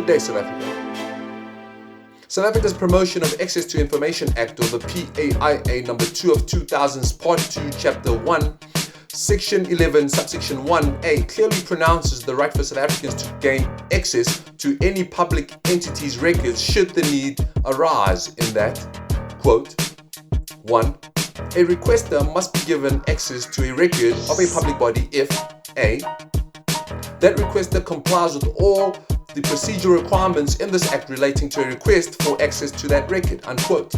Good day, South Africa. South Africa's Promotion of Access to Information Act, or the PAIA number 2 of 2000's Part 2, Chapter 1, Section 11, Subsection 1A clearly pronounces the right for South Africans to gain access to any public entity's records should the need arise, in that, quote, 1. A requester must be given access to a record of a public body if a. that requester complies with all the procedural requirements in this act relating to a request for access to that record, unquote.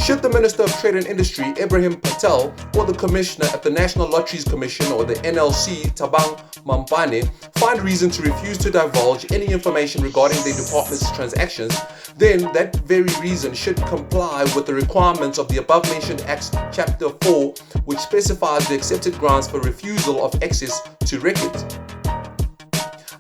Should the Minister of Trade and Industry, Ibrahim Patel, or the Commissioner at the National Lotteries Commission, or the NLC, Tabang Mampane, find reason to refuse to divulge any information regarding their department's transactions, then that very reason should comply with the requirements of the above-mentioned Act's Chapter 4, which specifies the accepted grounds for refusal of access to records.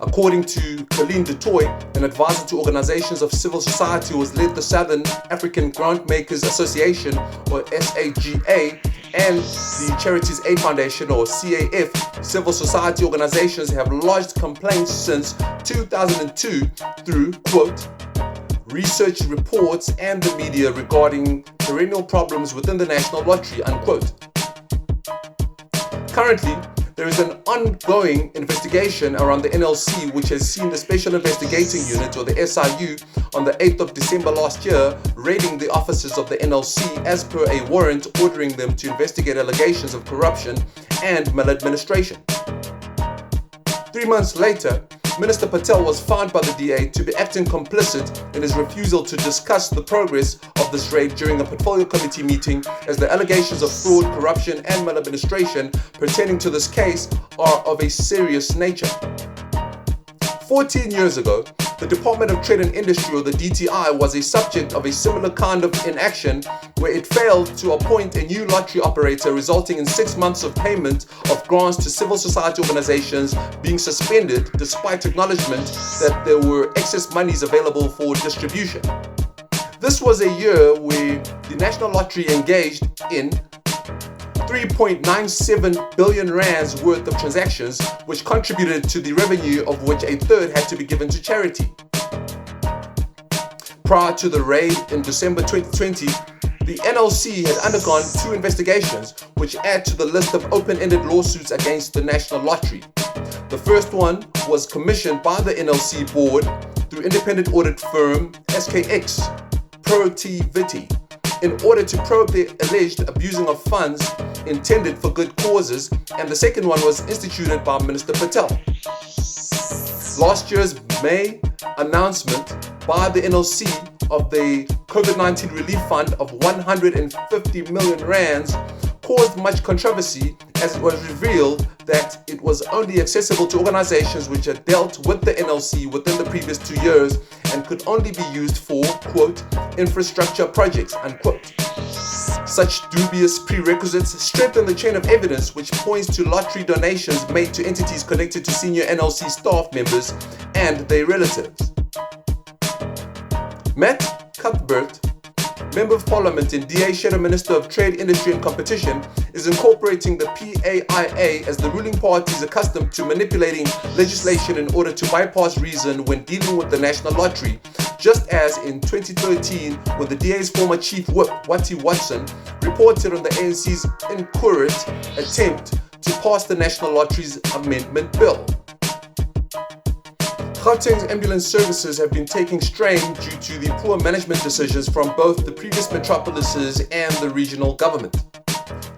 According to Colleen du Toit, an advisor to organizations of civil society who has led the Southern African Grantmakers Association, or SAGA, and the Charities Aid Foundation, or CAF, civil society organizations have lodged complaints since 2002 through, quote, research reports and the media regarding perennial problems within the National Lottery, unquote. Currently, there is an ongoing investigation around the NLC, which has seen the Special Investigating Unit, or the SIU, on the 8th of December last year, raiding the offices of the NLC as per a warrant ordering them to investigate allegations of corruption and maladministration. 3 months later, Minister Patel was found by the DA to be acting complicit in his refusal to discuss the progress of this raid during a portfolio committee meeting, as the allegations of fraud, corruption and maladministration pertaining to this case are of a serious nature. 14 years ago, the Department of Trade and Industry, or the DTI, was a subject of a similar kind of inaction where it failed to appoint a new lottery operator, resulting in 6 months of payment of grants to civil society organizations being suspended despite acknowledgement that there were excess monies available for distribution. This was a year where the National Lottery engaged in 3.97 billion rands worth of transactions, which contributed to the revenue of which a third had to be given to charity. Prior to the raid in December 2020, the NLC had undergone 2 investigations, which add to the list of open-ended lawsuits against the National Lottery. The first one was commissioned by the NLC board through independent audit firm SKX Protivity in order to probe the alleged abusing of funds intended for good causes, and the second one was instituted by Minister Patel. Last year's May announcement by the NLC of the COVID-19 relief fund of 150 million rands caused much controversy, as it was revealed that it was only accessible to organizations which had dealt with the NLC within the previous 2 years and could only be used for, quote, infrastructure projects, unquote. Such dubious prerequisites strengthen the chain of evidence which points to lottery donations made to entities connected to senior NLC staff members and their relatives. Matt Cuthbert, Member of Parliament and DA Shadow Minister of Trade, Industry and Competition, is incorporating the PAIA as the ruling party is accustomed to manipulating legislation in order to bypass reason when dealing with the National Lottery, just as in 2013 when the DA's former chief whip, Watty Watson, reported on the ANC's incoherent attempt to pass the National Lottery's amendment bill. Gauteng's ambulance services have been taking strain due to the poor management decisions from both the previous metropolises and the regional government.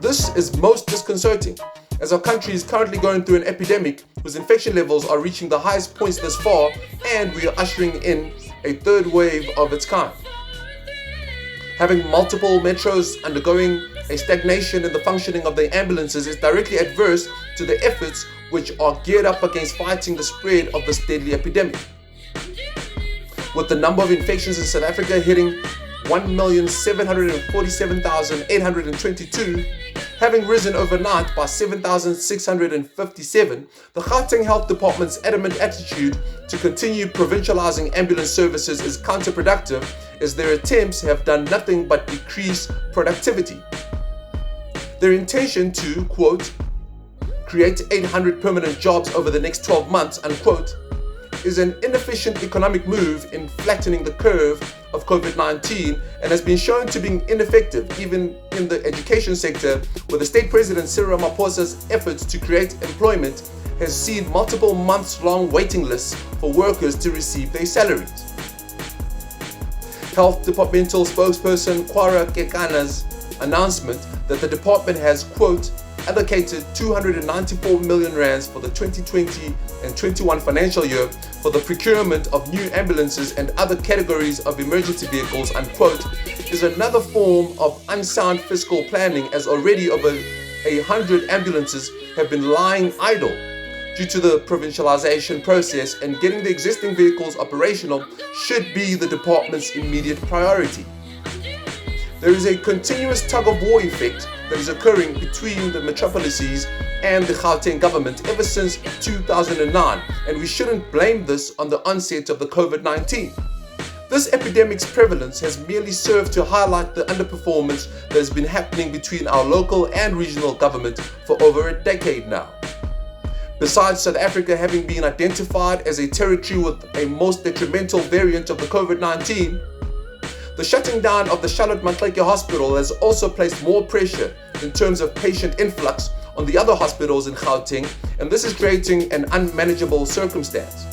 This is most disconcerting, as our country is currently going through an epidemic whose infection levels are reaching the highest points thus far, and we are ushering in a third wave of its kind. Having multiple metros undergoing a stagnation in the functioning of the ambulances is directly adverse to the efforts which are geared up against fighting the spread of this deadly epidemic. With the number of infections in South Africa hitting 1,747,822, having risen overnight by 7,657, the Gauteng Health Department's adamant attitude to continue provincializing ambulance services is counterproductive, as their attempts have done nothing but decrease productivity. Their intention to, quote, create 800 permanent jobs over the next 12 months, unquote, is an inefficient economic move in flattening the curve of COVID-19 and has been shown to be ineffective even in the education sector, where the state president Cyril Ramaphosa's efforts to create employment has seen multiple months-long waiting lists for workers to receive their salaries. Health Departmental spokesperson Kwara Kekana's announcement that the department has, quote, allocated 294 million rands for the 2020 and 21 financial year for the procurement of new ambulances and other categories of emergency vehicles, unquote, is another form of unsound fiscal planning, as already over 100 ambulances have been lying idle due to the provincialization process, and getting the existing vehicles operational should be the department's immediate priority. There is a continuous tug-of-war effect that is occurring between the metropolises and the Gauteng government ever since 2009, and we shouldn't blame this on the onset of the COVID-19. This epidemic's prevalence has merely served to highlight the underperformance that has been happening between our local and regional government for over a decade now. Besides South Africa having been identified as a territory with a most detrimental variant of the COVID-19, the shutting down of the Charlotte Maxeke Hospital has also placed more pressure in terms of patient influx on the other hospitals in Gauteng, and this is creating an unmanageable circumstance.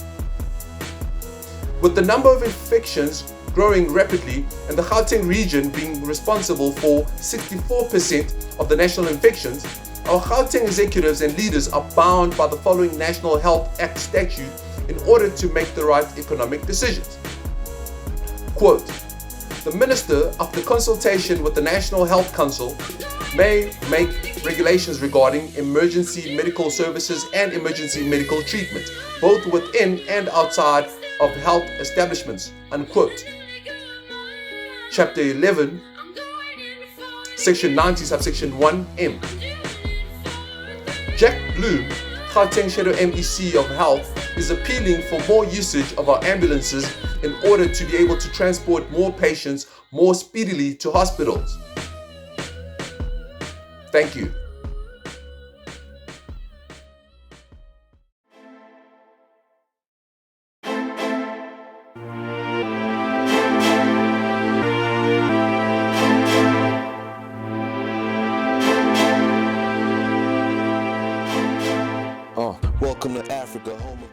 With the number of infections growing rapidly and the Gauteng region being responsible for 64% of the national infections, our Gauteng executives and leaders are bound by the following National Health Act statute in order to make the right economic decisions. Quote, the Minister, after consultation with the National Health Council, may make regulations regarding emergency medical services and emergency medical treatment, both within and outside of health establishments, unquote. Chapter 11, Section 90, subsection 1M. Jack Bloom, Gauteng Shadow MEC of Health, is appealing for more usage of our ambulances in order to be able to transport more patients more speedily to hospitals. Thank you. Welcome to Africa, home of